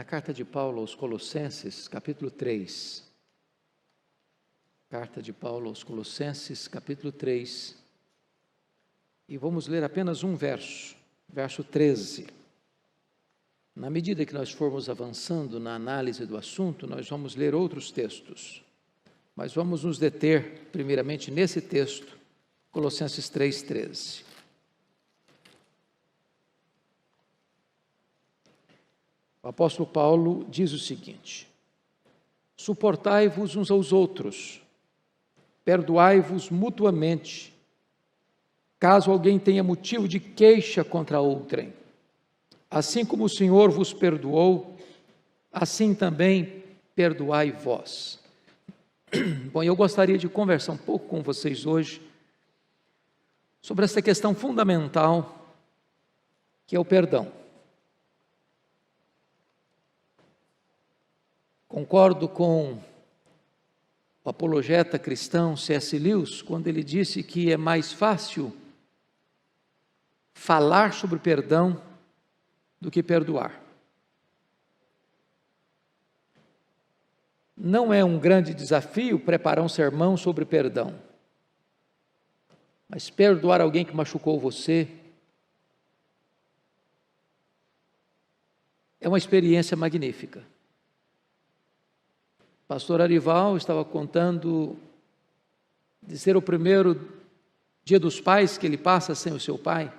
A carta de Paulo aos Colossenses, capítulo 3. Carta de Paulo aos Colossenses, capítulo 3. E vamos ler apenas um verso, verso 13. Na medida que nós formos avançando na análise do assunto, nós vamos ler outros textos. Mas vamos nos deter, primeiramente, nesse texto, Colossenses 3, 13. O apóstolo Paulo diz o seguinte: suportai-vos uns aos outros, perdoai-vos mutuamente, caso alguém tenha motivo de queixa contra outrem. Assim como o Senhor vos perdoou, assim também perdoai vós. Bom, eu gostaria de conversar um pouco com vocês hoje sobre essa questão fundamental, que é o perdão. Concordo com o apologeta cristão C.S. Lewis, quando ele disse que é mais fácil falar sobre perdão do que perdoar. Não é um grande desafio preparar um sermão sobre perdão, mas perdoar alguém que machucou você é uma experiência magnífica. Pastor Arival estava contando de ser o primeiro dia dos pais que ele passa sem o seu pai.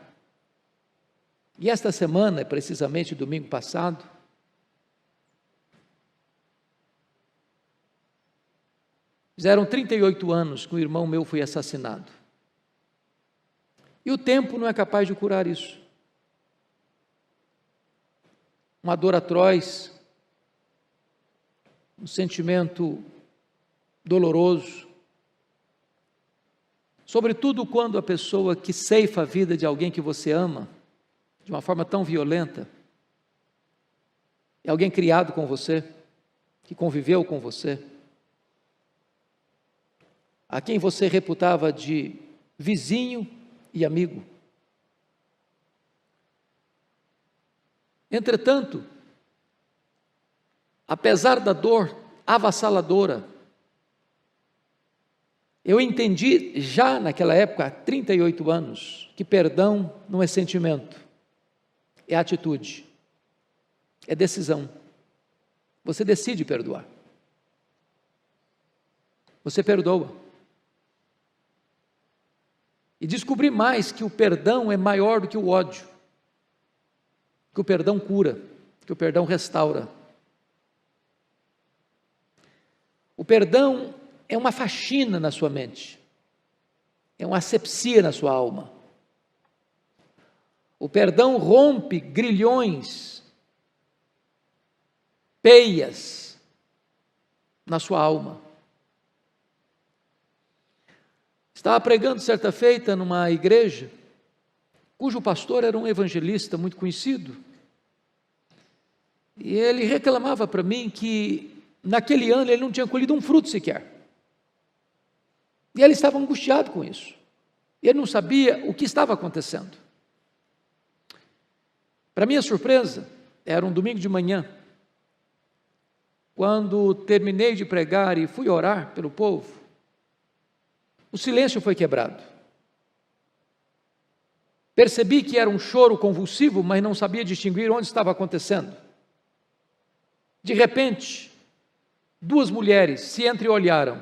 E esta semana, precisamente domingo passado, fizeram 38 anos que o irmão meu foi assassinado. E o tempo não é capaz de curar isso. Uma dor atroz, um sentimento doloroso, sobretudo quando a pessoa que ceifa a vida de alguém que você ama, de uma forma tão violenta, é alguém criado com você, que conviveu com você, a quem você reputava de vizinho e amigo. Entretanto, apesar da dor avassaladora, eu entendi já naquela época, há 38 anos, que perdão não é sentimento, é atitude, é decisão. Você decide perdoar. Você perdoa. E descobri mais que o perdão é maior do que o ódio, que o perdão cura, que o perdão restaura. O perdão é uma faxina na sua mente, é uma asepsia na sua alma. O perdão rompe grilhões, peias na sua alma. Estava pregando certa feita numa igreja, cujo pastor era um evangelista muito conhecido, e ele reclamava para mim que naquele ano ele não tinha colhido um fruto sequer. E ele estava angustiado com isso. Ele não sabia o que estava acontecendo. Para minha surpresa, era um domingo de manhã, quando terminei de pregar e fui orar pelo povo, o silêncio foi quebrado. Percebi que era um choro convulsivo, mas não sabia distinguir onde estava acontecendo. De repente, duas mulheres se entreolharam,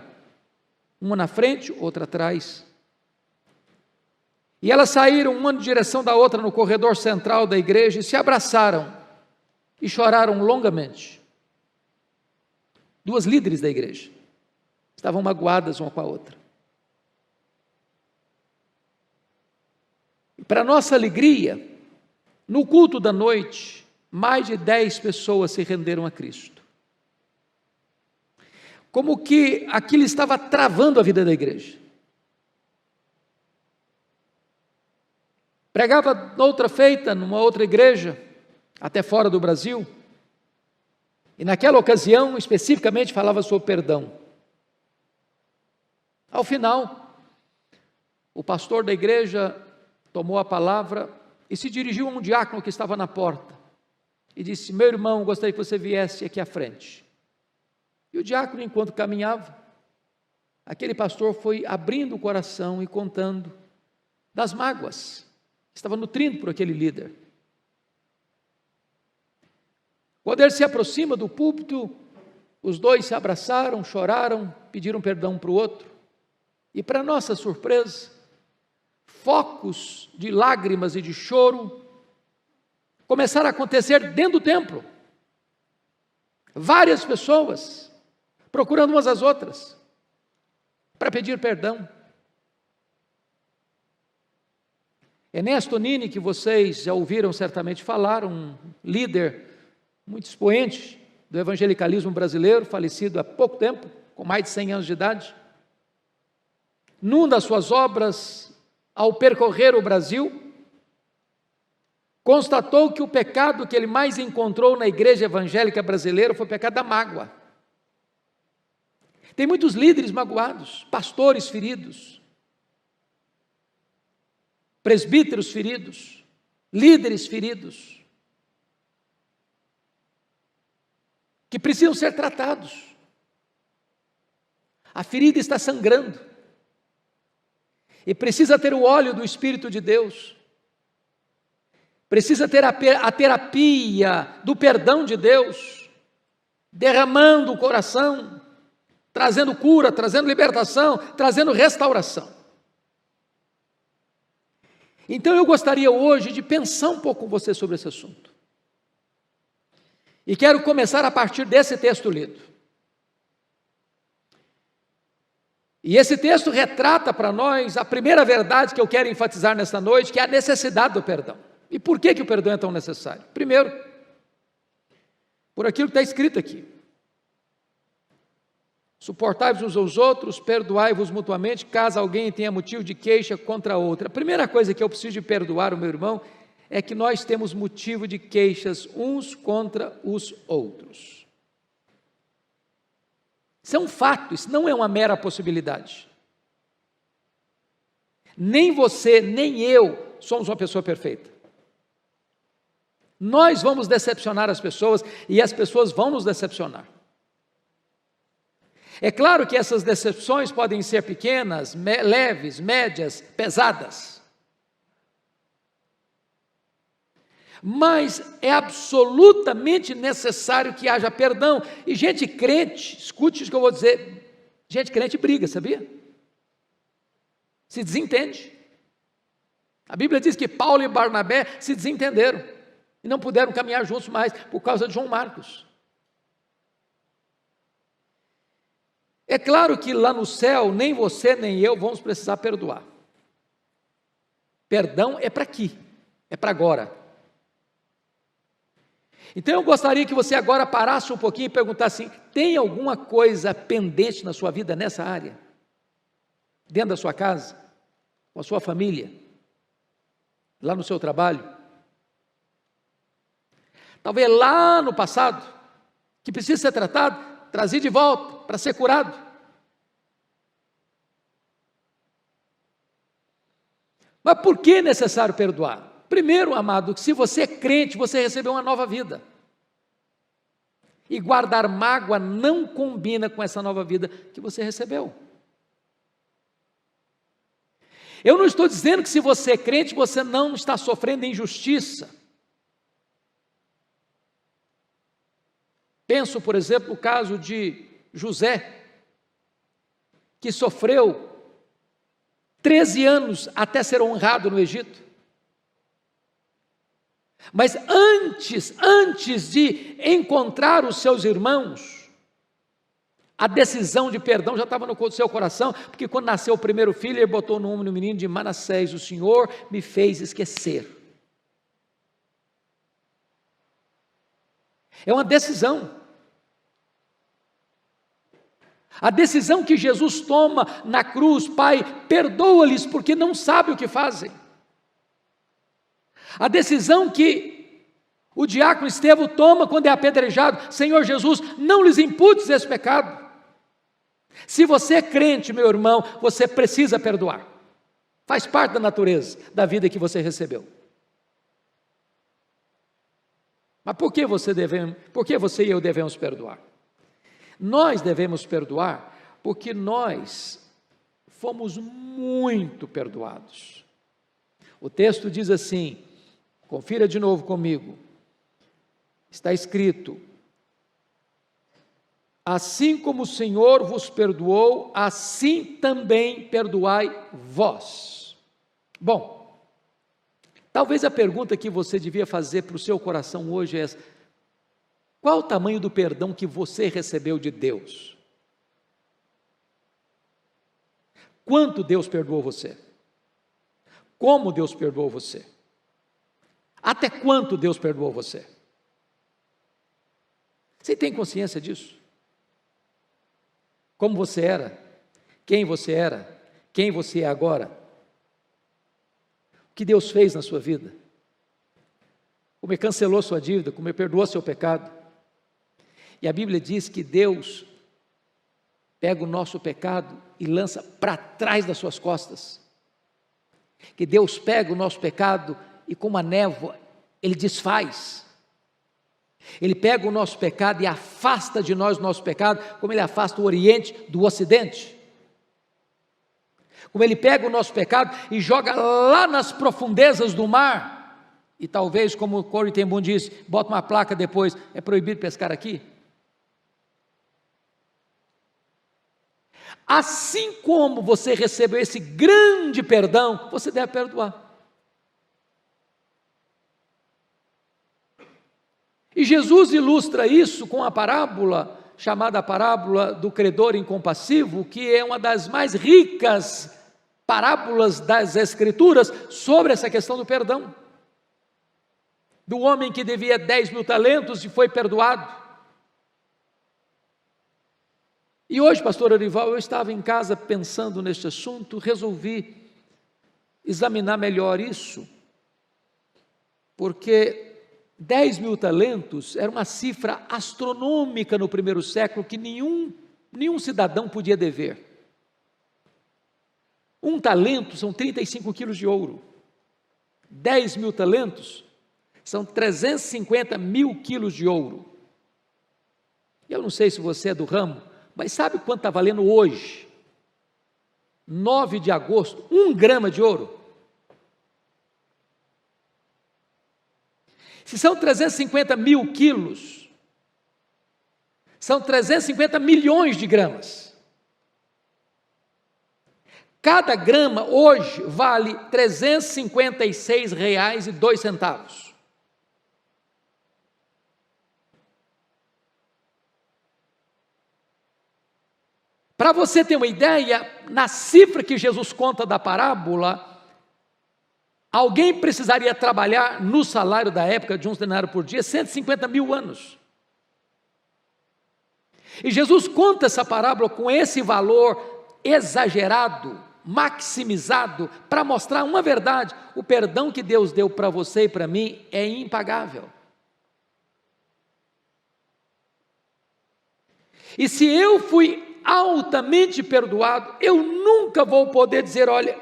uma na frente, outra atrás. E elas saíram uma em direção da outra no corredor central da igreja e se abraçaram e choraram longamente. Duas líderes da igreja estavam magoadas uma com a outra. E para nossa alegria, no culto da noite, mais de 10 pessoas se renderam a Cristo. Como que aquilo estava travando a vida da igreja. Pregava noutra feita, numa outra igreja, até fora do Brasil, e naquela ocasião, especificamente, falava sobre perdão. Ao final, o pastor da igreja tomou a palavra e se dirigiu a um diácono que estava na porta, e disse: meu irmão, gostaria que você viesse aqui à frente. E o diácono, enquanto caminhava, aquele pastor foi abrindo o coração e contando das mágoas que estava nutrindo por aquele líder. Quando ele se aproxima do púlpito, os dois se abraçaram, choraram, pediram perdão um para o outro. E, para nossa surpresa, focos de lágrimas e de choro começaram a acontecer dentro do templo. Várias pessoas procurando umas às outras para pedir perdão. Ernesto Nini, que vocês já ouviram certamente falar, um líder muito expoente do evangelicalismo brasileiro, falecido há pouco tempo, com mais de 100 anos de idade. Numa das suas obras, ao percorrer o Brasil, constatou que o pecado que ele mais encontrou na igreja evangélica brasileira foi o pecado da mágoa. Tem muitos líderes magoados, pastores feridos, presbíteros feridos, líderes feridos, que precisam ser tratados. A ferida está sangrando e precisa ter o óleo do Espírito de Deus, precisa ter a terapia do perdão de Deus, derramando o coração, trazendo cura, trazendo libertação, trazendo restauração. Então eu gostaria hoje de pensar um pouco com você sobre esse assunto. E quero começar a partir desse texto lido. E esse texto retrata para nós a primeira verdade que eu quero enfatizar nesta noite, que é a necessidade do perdão. E por que o perdão é tão necessário? Primeiro, por aquilo que está escrito aqui. Suportai-vos uns aos outros, perdoai-vos mutuamente, caso alguém tenha motivo de queixa contra outra. A primeira coisa que eu preciso de perdoar o meu irmão é que nós temos motivo de queixas uns contra os outros. Isso é um fato, isso não é uma mera possibilidade. Nem você, nem eu somos uma pessoa perfeita. Nós vamos decepcionar as pessoas e as pessoas vão nos decepcionar. É claro que essas decepções podem ser pequenas, leves, médias, pesadas. Mas é absolutamente necessário que haja perdão. E gente crente, escute isso que eu vou dizer, gente crente briga, sabia? Se desentende. A Bíblia diz que Paulo e Barnabé se desentenderam e não puderam caminhar juntos mais por causa de João Marcos. É claro que lá no céu, nem você nem eu vamos precisar perdoar. Perdão é para aqui, é para agora. Então eu gostaria que você agora parasse um pouquinho e perguntasse assim: tem alguma coisa pendente na sua vida nessa área? Dentro da sua casa, com a sua família, lá no seu trabalho? Talvez lá no passado, que precisa ser tratado, trazido de volta para ser curado. Mas por que é necessário perdoar? Primeiro, amado, que se você é crente, você recebeu uma nova vida. E guardar mágoa não combina com essa nova vida que você recebeu. Eu não estou dizendo que se você é crente, você não está sofrendo injustiça. Penso, por exemplo, no caso de José, que sofreu 13 anos até ser honrado no Egito. Mas antes de encontrar os seus irmãos, a decisão de perdão já estava no seu coração, porque quando nasceu o primeiro filho, ele botou o nome no menino de Manassés: o Senhor me fez esquecer. É uma decisão. A decisão que Jesus toma na cruz: Pai, perdoa-lhes porque não sabem o que fazem. A decisão que o diácono Estevão toma quando é apedrejado: Senhor Jesus, não lhes imputes esse pecado. Se você é crente, meu irmão, você precisa perdoar. Faz parte da natureza da vida que você recebeu. Mas por que você e eu devemos perdoar? Nós devemos perdoar porque nós fomos muito perdoados. O texto diz assim, confira de novo comigo, está escrito: assim como o Senhor vos perdoou, assim também perdoai vós. Bom, talvez a pergunta que você devia fazer para o seu coração hoje é essa: qual o tamanho do perdão que você recebeu de Deus? Quanto Deus perdoou você? Como Deus perdoou você? Até quanto Deus perdoou você? Você tem consciência disso? Como você era? Quem você era? Quem você é agora? O que Deus fez na sua vida? Como Ele cancelou sua dívida, como Ele perdoou seu pecado. E a Bíblia diz que Deus pega o nosso pecado e lança para trás das suas costas. Que Deus pega o nosso pecado e com uma névoa Ele desfaz. Ele pega o nosso pecado e afasta de nós o nosso pecado, como Ele afasta o Oriente do Ocidente. Como Ele pega o nosso pecado e joga lá nas profundezas do mar. E talvez, como o Corrie ten Boom disse, bota uma placa depois, é proibido pescar aqui. Assim como você recebeu esse grande perdão, você deve perdoar. E Jesus ilustra isso com a parábola, chamada a parábola do credor incompassivo, que é uma das mais ricas parábolas das Escrituras sobre essa questão do perdão. Do homem que devia 10.000 talentos e foi perdoado. E hoje, pastor Orival, eu estava em casa pensando neste assunto, resolvi examinar melhor isso, porque 10.000 talentos era uma cifra astronômica no primeiro século que nenhum cidadão podia dever. Um talento são 35 quilos de ouro, 10.000 talentos são 350 mil quilos de ouro. Eu não sei se você é do ramo, mas sabe quanto está valendo hoje? 9 de agosto, 1 grama de ouro. Se são 350 mil quilos, são 350 milhões de gramas. Cada grama hoje vale R$ 356,02. Para você ter uma ideia, na cifra que Jesus conta da parábola, alguém precisaria trabalhar no salário da época de 1 denário por dia 150 mil anos. E Jesus conta essa parábola com esse valor exagerado, maximizado, para mostrar uma verdade: o perdão que Deus deu para você e para mim é impagável. E se eu fui altamente perdoado, eu nunca vou poder dizer: olha,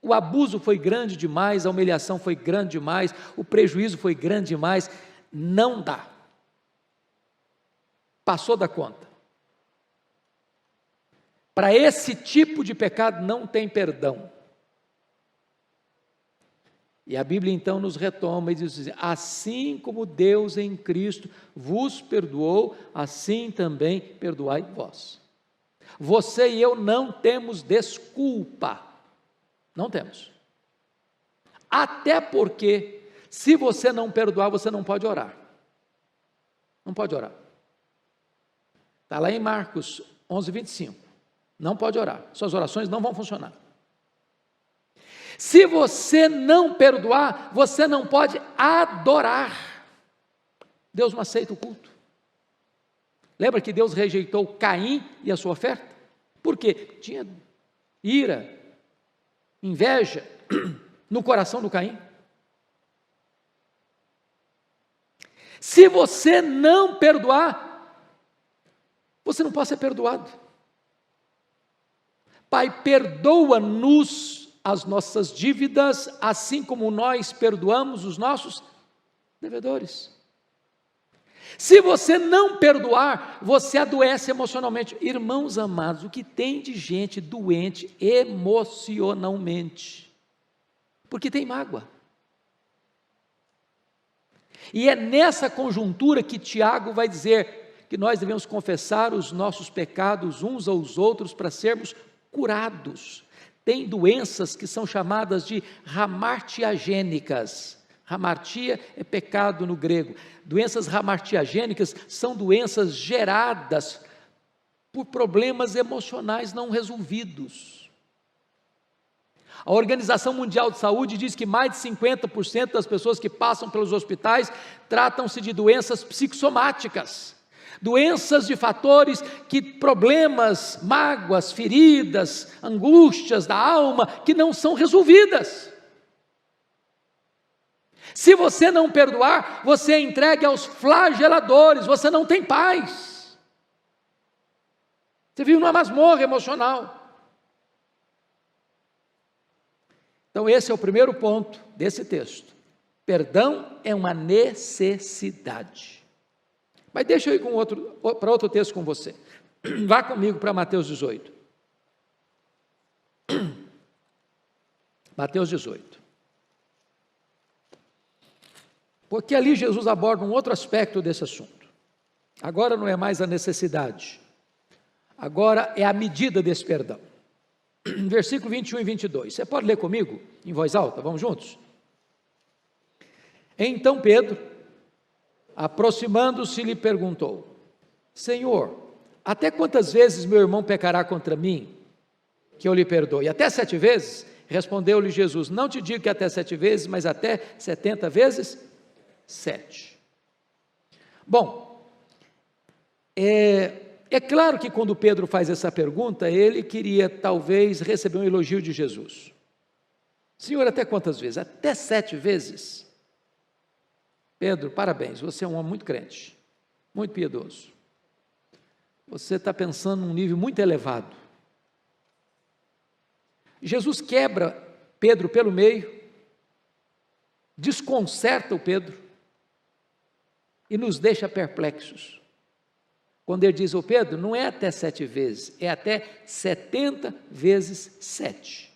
o abuso foi grande demais, a humilhação foi grande demais, o prejuízo foi grande demais. Não dá. Passou da conta. Para esse tipo de pecado não tem perdão. E a Bíblia então nos retoma e diz assim: assim como Deus em Cristo vos perdoou, assim também perdoai vós. Você e eu não temos desculpa. Não temos. Até porque, se você não perdoar, você não pode orar. Não pode orar. Está lá em Marcos 11:25. Não pode orar. Suas orações não vão funcionar. Se você não perdoar, você não pode adorar. Deus não aceita o culto. Lembra que Deus rejeitou Caim e a sua oferta? Por quê? Tinha ira, inveja no coração do Caim. Se você não perdoar, você não pode ser perdoado. Pai, perdoa-nos as nossas dívidas, assim como nós perdoamos os nossos devedores. Se você não perdoar, você adoece emocionalmente. Irmãos amados, o que tem de gente doente emocionalmente? Porque tem mágoa. E é nessa conjuntura que Tiago vai dizer que nós devemos confessar os nossos pecados uns aos outros para sermos curados. Tem doenças que são chamadas de hamartiagênicas. Hamartia é pecado no grego. Doenças hamartiagênicas são doenças geradas por problemas emocionais não resolvidos. A Organização Mundial de Saúde diz que mais de 50% das pessoas que passam pelos hospitais tratam-se de doenças psicossomáticas, doenças de fatores que problemas, mágoas, feridas, angústias da alma que não são resolvidas. Se você não perdoar, você é entregue aos flageladores, você não tem paz. Você vive numa masmorra emocional. Então esse é o primeiro ponto desse texto. Perdão é uma necessidade. Mas deixa eu ir para outro texto com você. Vá comigo para Mateus 18. Mateus 18. Porque ali Jesus aborda um outro aspecto desse assunto. Agora não é mais a necessidade. Agora é a medida desse perdão. Versículo 21 e 22. Você pode ler comigo em voz alta? Vamos juntos? Então Pedro, aproximando-se, lhe perguntou: Senhor, até quantas vezes meu irmão pecará contra mim, que eu lhe perdoe? Até 7 vezes? Respondeu-lhe Jesus: Não te digo que até 7 vezes, mas até 70 vezes 7. Bom, é claro que quando Pedro faz essa pergunta, ele queria talvez receber um elogio de Jesus. Senhor, até quantas vezes? Até 7 vezes? Pedro, parabéns, você é um homem muito crente, muito piedoso. Você está pensando num nível muito elevado. Jesus quebra Pedro pelo meio, desconcerta o Pedro e nos deixa perplexos. Quando ele diz: ô Pedro, não é até 7 vezes, é até 70 vezes 7.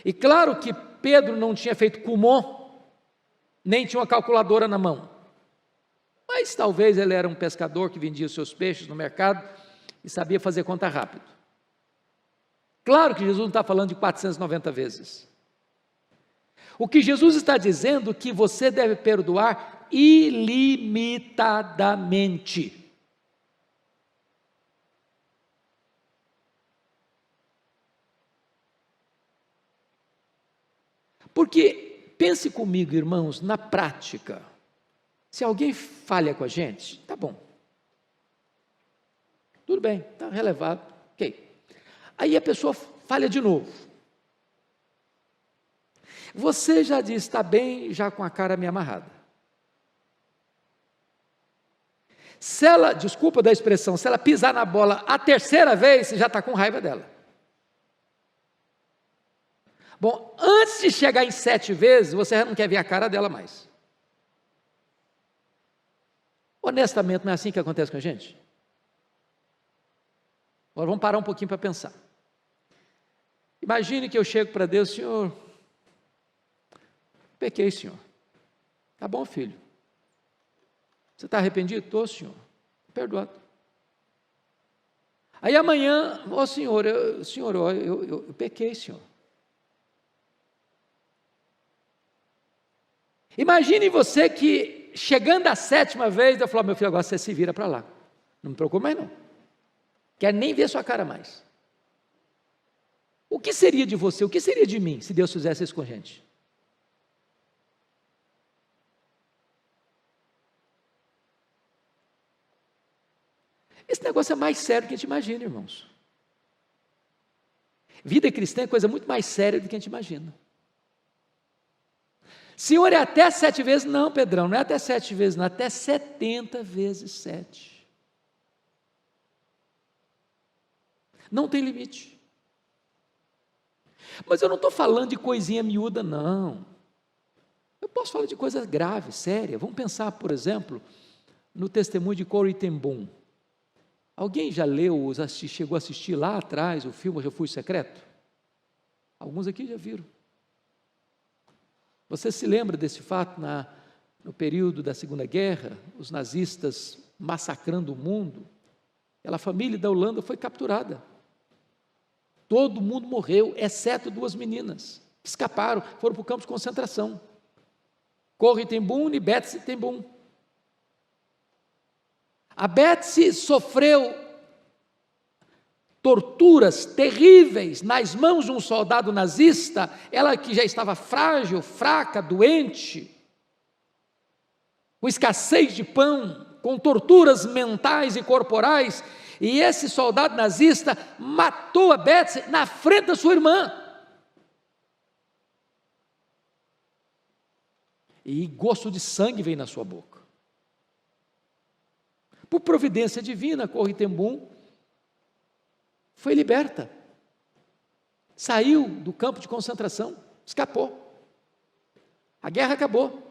E claro que Pedro não tinha feito Kumon, nem tinha uma calculadora na mão, mas talvez ele era um pescador que vendia os seus peixes no mercado e sabia fazer conta rápido. Claro que Jesus não está falando de 490 vezes. O que Jesus está dizendo é que você deve perdoar ilimitadamente. Porque, pense comigo, irmãos, na prática, se alguém falha com a gente, tá bom, tudo bem, está relevado, ok. Aí a pessoa falha de novo. Você já diz, está bem, já com a cara meio amarrada. Se ela, desculpa da expressão, se ela pisar na bola a 3ª vez, você já está com raiva dela. Bom, antes de chegar em 7 vezes, você já não quer ver a cara dela mais. Honestamente, não é assim que acontece com a gente? Agora vamos parar um pouquinho para pensar. Imagine que eu chego para Deus: Senhor, pequei, Senhor. Tá bom, filho. Você está arrependido? Estou, Senhor. Perdoado. Aí amanhã, ó Senhor, eu pequei, Senhor. Imagine você que, chegando a 7ª vez, eu falo: meu filho, agora você se vira para lá. Não me preocupe mais não. Quero nem ver sua cara mais. O que seria de você, o que seria de mim, se Deus fizesse isso com a gente? Esse negócio é mais sério do que a gente imagina, irmãos. Vida cristã é coisa muito mais séria do que a gente imagina. Senhor, é até 7 vezes? Não, Pedrão, não é até 7 vezes, não, é até 70 vezes 7. Não tem limite. Mas eu não estou falando de coisinha miúda, não. Eu posso falar de coisa grave, séria. Vamos pensar, por exemplo, no testemunho de Corrie ten Boom. Alguém já leu, chegou a assistir lá atrás o filme O Refúgio Secreto? Alguns aqui já viram. Você se lembra desse fato no período da Segunda Guerra, os nazistas massacrando o mundo? Aquela família da Holanda foi capturada. Todo mundo morreu, exceto 2 meninas, que escaparam, foram para o campo de concentração. Corrie ten Boom e Betsie ten Boom. A Betsie sofreu torturas terríveis nas mãos de um soldado nazista, ela que já estava frágil, fraca, doente, com escassez de pão, com torturas mentais e corporais, e esse soldado nazista matou a Betsie na frente da sua irmã. E gosto de sangue veio na sua boca. Por providência divina, Corrie ten Boom foi liberta. Saiu do campo de concentração, escapou. A guerra acabou.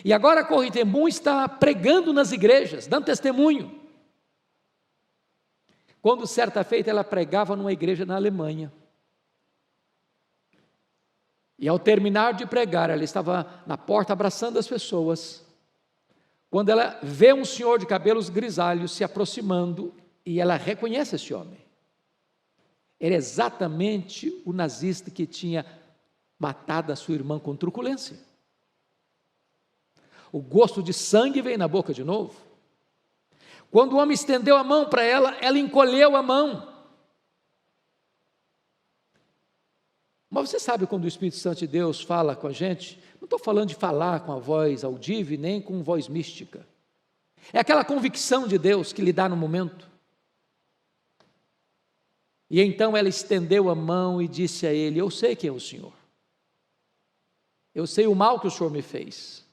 E agora Corrie ten Boom está pregando nas igrejas, dando testemunho. Quando certa feita ela pregava numa igreja na Alemanha. E ao terminar de pregar, ela estava na porta abraçando as pessoas, quando ela vê um senhor de cabelos grisalhos se aproximando, e ela reconhece esse homem. Era exatamente o nazista que tinha matado a sua irmã com truculência. O gosto de sangue veio na boca de novo. Quando o homem estendeu a mão para ela, ela encolheu a mão. Mas você sabe quando o Espírito Santo de Deus fala com a gente? Não estou falando de falar com a voz audível, nem com voz mística. É aquela convicção de Deus que lhe dá no momento. E então ela estendeu a mão e disse a ele: eu sei quem é o Senhor. Eu sei o mal que o Senhor me fez.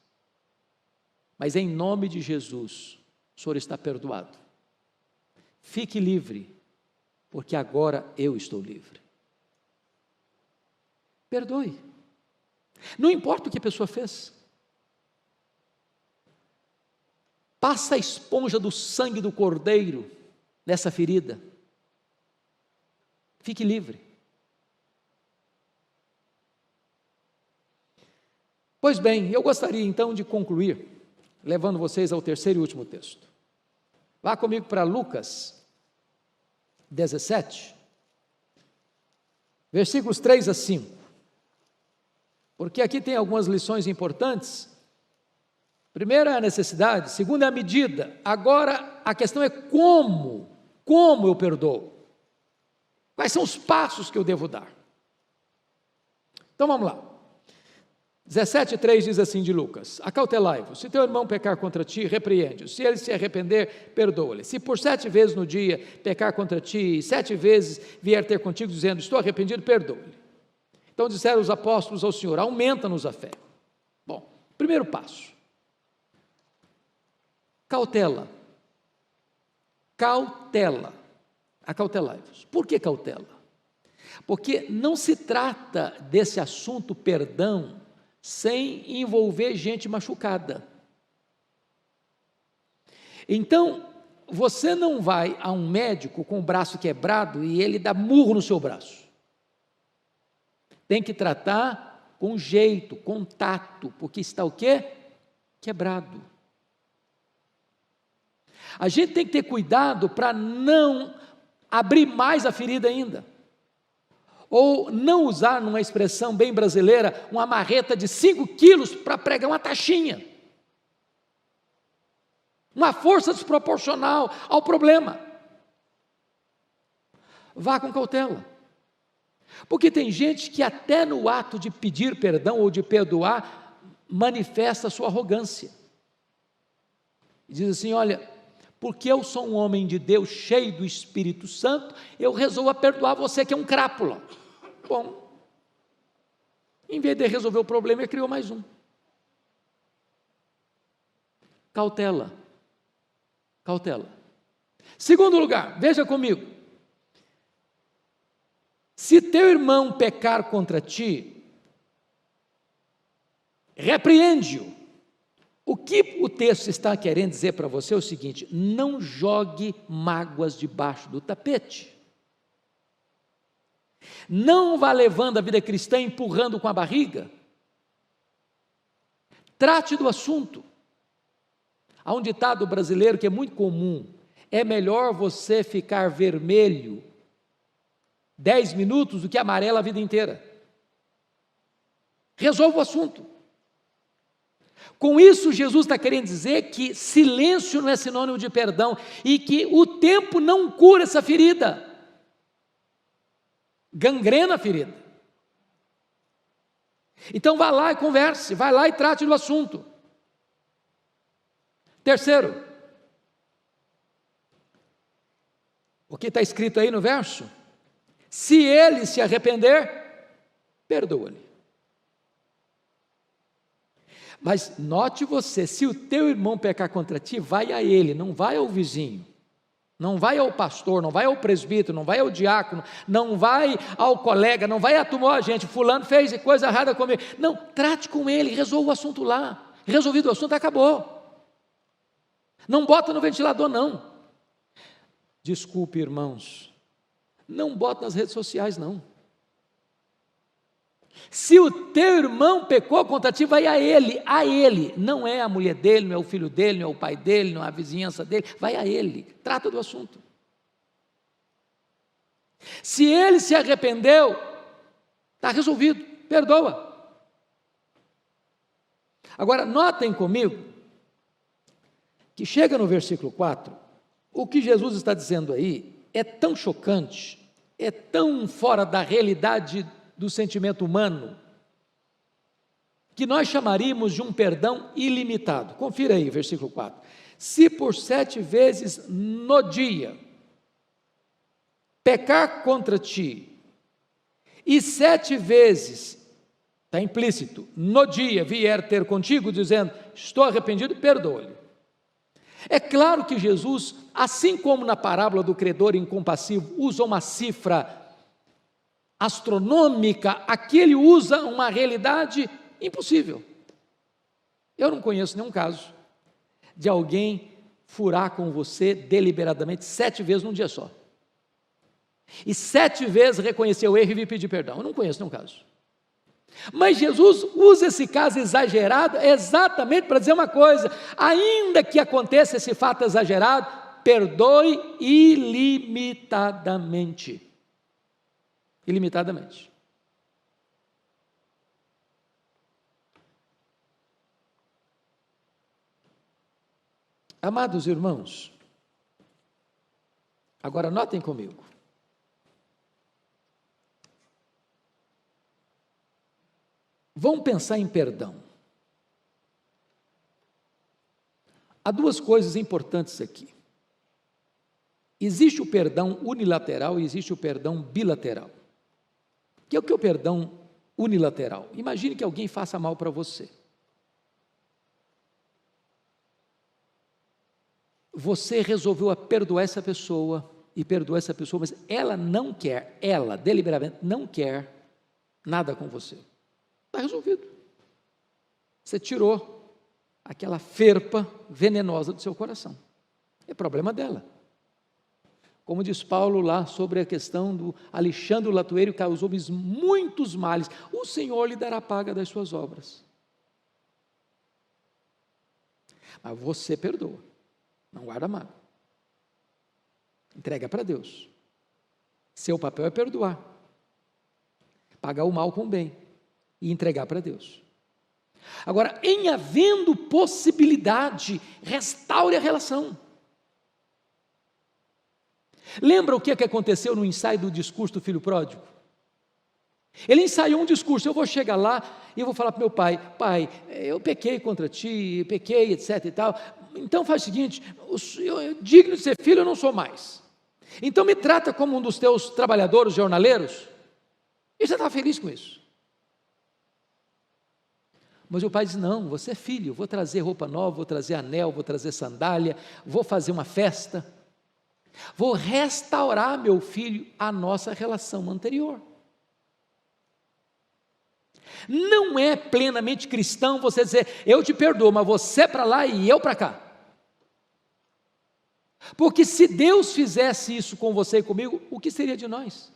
Mas em nome de Jesus, o Senhor está perdoado. Fique livre, porque agora eu estou livre. Perdoe. Não importa o que a pessoa fez. Passa a esponja do sangue do cordeiro nessa ferida. Fique livre. Pois bem, eu gostaria então de concluir, levando vocês ao terceiro e último texto. Vá comigo para Lucas 17, versículos 3 a 5. Porque aqui tem algumas lições importantes. Primeiro é a necessidade, segundo é a medida. Agora a questão é como eu perdoo. Quais são os passos que eu devo dar? Então vamos lá. 17:3 diz assim de Lucas: acautelai-vos, se teu irmão pecar contra ti, repreende-o, se ele se arrepender, perdoa-lhe. Se por 7 vezes no dia pecar contra ti, e 7 vezes vier ter contigo dizendo, estou arrependido, perdoa-lhe. Então disseram os apóstolos ao Senhor, aumenta-nos a fé. Bom, primeiro passo, cautela, acautelai-vos. Por que cautela? Porque não se trata desse assunto perdão sem envolver gente machucada. Então, você não vai a um médico com o braço quebrado e ele dá murro no seu braço. Tem que tratar com jeito, com tato, porque está o quê? Quebrado. A gente tem que ter cuidado para não abrir mais a ferida ainda. Ou não usar, numa expressão bem brasileira, uma marreta de 5 quilos para pregar uma taxinha. Uma força desproporcional ao problema. Vá com cautela. Porque tem gente que até no ato de pedir perdão ou de perdoar, manifesta a sua arrogância. E diz assim, olha, porque eu sou um homem de Deus, cheio do Espírito Santo, eu resolvo perdoar você que é um crápula. Bom, em vez de resolver o problema, ele criou mais um. Cautela. Segundo lugar, veja comigo. Se teu irmão pecar contra ti, repreende-o. O que o texto está querendo dizer para você é o seguinte: não jogue mágoas debaixo do tapete. Não vá levando a vida cristã empurrando com a barriga. Trate do assunto. Há um ditado brasileiro que é muito comum: é melhor você ficar vermelho 10 minutos do que amarelo a vida inteira. Resolva o assunto. Com isso, Jesus está querendo dizer que silêncio não é sinônimo de perdão e que o tempo não cura essa ferida. Gangrena a ferida. Então vá lá e converse, vá lá e trate do assunto. Terceiro, o que está escrito aí no verso? Se ele se arrepender, perdoa-lhe. Mas note você, se o teu irmão pecar contra ti, vai a ele, não vai ao vizinho, não vai ao pastor, não vai ao presbítero, não vai ao diácono, não vai ao colega, não vai a turma, gente, fulano fez coisa errada comigo. Não, trate com ele, resolva o assunto lá. Resolvido o assunto, acabou. Não bota no ventilador, não. Desculpe, irmãos, não bota nas redes sociais, não. Se o teu irmão pecou contra ti, vai a ele, não é a mulher dele, não é o filho dele, não é o pai dele, não é a vizinhança dele, vai a ele, trata do assunto. Se ele se arrependeu, está resolvido, perdoa. Agora, notem comigo, que chega no versículo 4, o que Jesus está dizendo aí é tão chocante, é tão fora da realidade do sentimento humano, que nós chamaríamos de um perdão ilimitado. Confira aí, versículo 4. Se por 7 vezes no dia pecar contra ti, e 7 vezes, está implícito, no dia vier ter contigo, dizendo, estou arrependido, perdoa-lhe. É claro que Jesus, assim como na parábola do credor incompassivo, usa uma cifra astronômica, aqui ele usa uma realidade impossível. Eu não conheço nenhum caso de alguém furar com você deliberadamente 7 vezes num dia só. E 7 vezes reconhecer o erro e vir pedir perdão. Eu não conheço nenhum caso. Mas Jesus usa esse caso exagerado exatamente para dizer uma coisa: ainda que aconteça esse fato exagerado, perdoe ilimitadamente. Ilimitadamente. Amados irmãos, agora notem comigo. Vamos pensar em perdão. Há 2 coisas importantes aqui. Existe o perdão unilateral e existe o perdão bilateral. O que é o perdão unilateral? Imagine que alguém faça mal para você. Você resolveu perdoar essa pessoa e perdoar essa pessoa, mas ela não quer, ela deliberadamente não quer nada com você. Está resolvido. Você tirou aquela ferpa venenosa do seu coração. É problema dela. Como diz Paulo lá sobre a questão do Alexandre o latoeiro, causou-me muitos males. O Senhor lhe dará paga das suas obras. Mas você perdoa. Não guarda mágoa. Entrega para Deus. Seu papel é perdoar. Pagar o mal com o bem. E entregar para Deus. Agora, em havendo possibilidade, restaure a relação. Lembra o que aconteceu no ensaio do discurso do filho pródigo? Ele ensaiou um discurso: eu vou chegar lá e eu vou falar para meu pai: pai, eu pequei contra ti, pequei, etc e tal, então faz o seguinte, eu digno de ser filho eu não sou mais, então me trata como um dos teus trabalhadores, jornaleiros. E você está feliz com isso? Mas o pai diz: não, você é filho, vou trazer roupa nova, vou trazer anel, vou trazer sandália, vou fazer uma festa, vou restaurar, meu filho, a nossa relação anterior. Não é plenamente cristão você dizer, eu te perdoo, mas você para lá e eu para cá. Porque se Deus fizesse isso com você e comigo, o que seria de nós?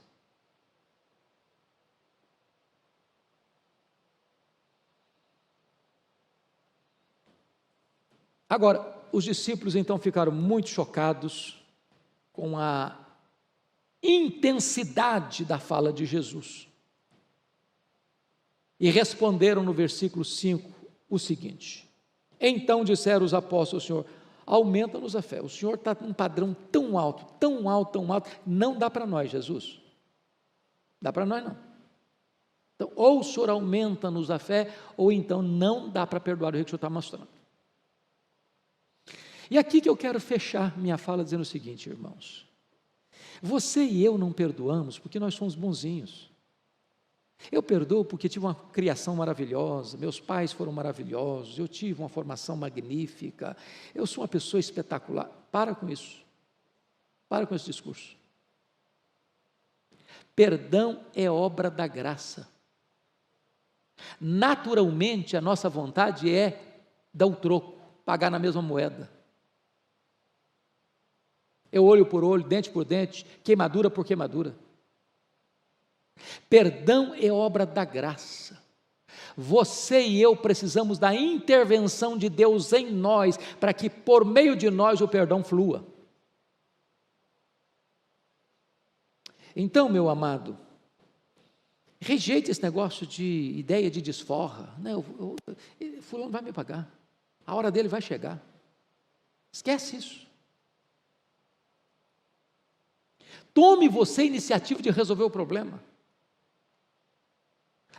Agora, os discípulos então ficaram muito chocados com a intensidade da fala de Jesus. E responderam no versículo 5 o seguinte: então disseram os apóstolos ao Senhor, aumenta-nos a fé. O Senhor está num padrão tão alto, tão alto, tão alto, não dá para nós, Jesus. Dá para nós não. Então, ou o Senhor aumenta-nos a fé, ou então não dá para perdoar o que o Senhor está mostrando. E aqui que eu quero fechar minha fala dizendo o seguinte, irmãos: você e eu não perdoamos porque nós somos bonzinhos. Eu perdoo porque tive uma criação maravilhosa, meus pais foram maravilhosos, eu tive uma formação magnífica, eu sou uma pessoa espetacular. Para com isso, para com esse discurso. Perdão é obra da graça. Naturalmente a nossa vontade é dar o troco, pagar na mesma moeda. É olho por olho, dente por dente, queimadura por queimadura. Perdão é obra da graça. Você e eu precisamos da intervenção de Deus em nós, para que por meio de nós o perdão flua. Então, meu amado, rejeite esse negócio de ideia de desforra. Não, fulano vai me pagar, a hora dele vai chegar. Esquece isso. Tome você a iniciativa de resolver o problema.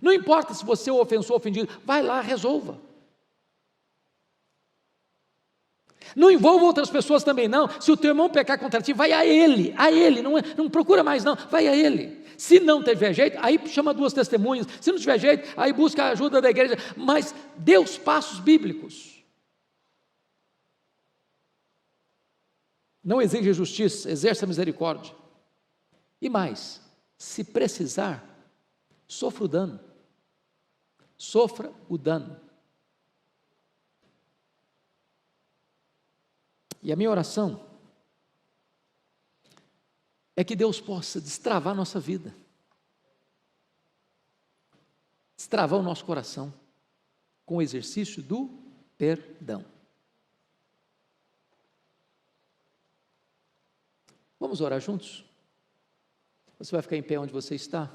Não importa se você é o ofensor ou ofendido, vai lá, resolva. Não envolva outras pessoas também não. Se o teu irmão pecar contra ti, vai a ele, não procura mais não, vai a ele. Se não tiver jeito, aí chama 2 testemunhas. Se não tiver jeito, aí busca a ajuda da igreja. Mas dê os passos bíblicos. Não exija justiça, exerça misericórdia. E mais, se precisar, sofra o dano. Sofra o dano. E a minha oração é que Deus possa destravar a nossa vida, destravar o nosso coração com o exercício do perdão. Vamos orar juntos? Você vai ficar em pé onde você está?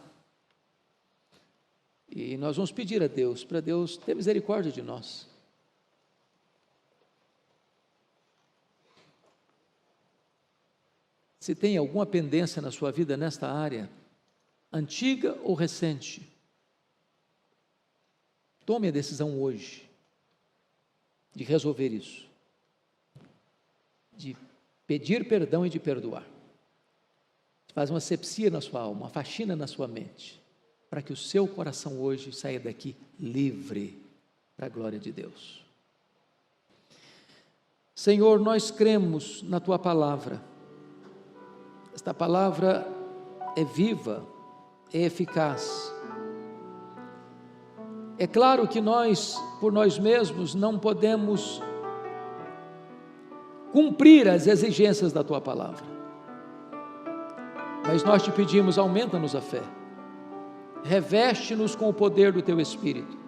E nós vamos pedir a Deus, para Deus ter misericórdia de nós. Se tem alguma pendência na sua vida nesta área, antiga ou recente, tome a decisão hoje de resolver isso, de pedir perdão e de perdoar. Faz uma asepsia na sua alma, uma faxina na sua mente, para que o seu coração hoje saia daqui livre para a glória de Deus. Senhor, nós cremos na Tua palavra. Esta palavra é viva, é eficaz. É claro que nós, por nós mesmos, não podemos cumprir as exigências da Tua palavra. Mas nós te pedimos, aumenta-nos a fé, reveste-nos com o poder do Teu Espírito,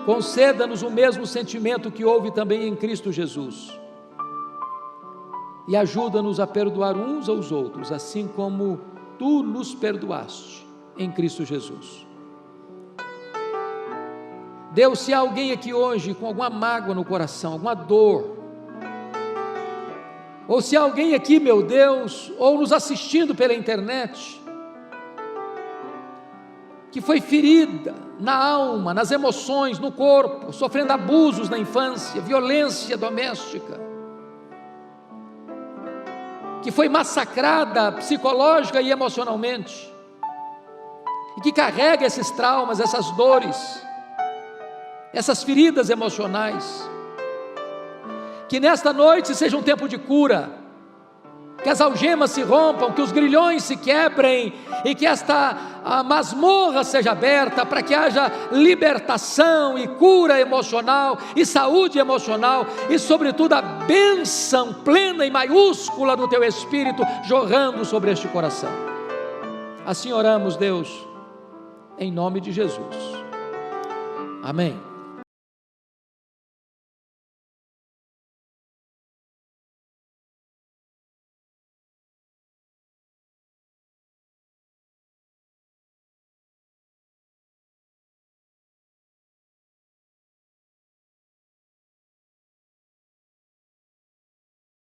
conceda-nos o mesmo sentimento que houve também em Cristo Jesus, e ajuda-nos a perdoar uns aos outros, assim como Tu nos perdoaste em Cristo Jesus. Deus, se há alguém aqui hoje com alguma mágoa no coração, alguma dor, ou se há alguém aqui, meu Deus, ou nos assistindo pela internet, que foi ferida na alma, nas emoções, no corpo, sofrendo abusos na infância, violência doméstica, que foi massacrada psicológica e emocionalmente, e que carrega esses traumas, essas dores, essas feridas emocionais, que nesta noite seja um tempo de cura, que as algemas se rompam, que os grilhões se quebrem, e que a masmorra seja aberta, para que haja libertação e cura emocional, e saúde emocional, e sobretudo a bênção plena e maiúscula do Teu Espírito, jorrando sobre este coração. Assim oramos, Deus, em nome de Jesus. Amém.